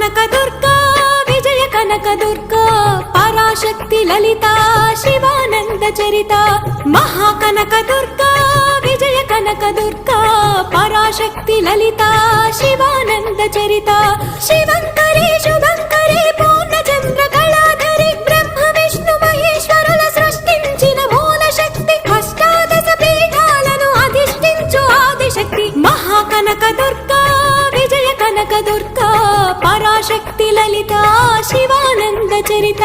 కనక దుర్గా విజయ కనక దుర్గా పరాశక్తి లలిత శివానంద చరిత మహాకనక దుర్గా విజయ కనక దుర్గా పరాశక్తి లలిత శివానంద చరిత శివంకరి శుభంకరి పూర్ణచంద్ర కళాధరి బ్రహ్మ విష్ణు మహేశ్వరుల సృష్టించిన మూల శక్తి అష్టాదశ పీఠాలను అధిష్ఠించు ఆదిశక్తి మహాకనక దుర్గా విజయ కనక దుర్గా పరాశక్తి లలిత శివానంద చరిత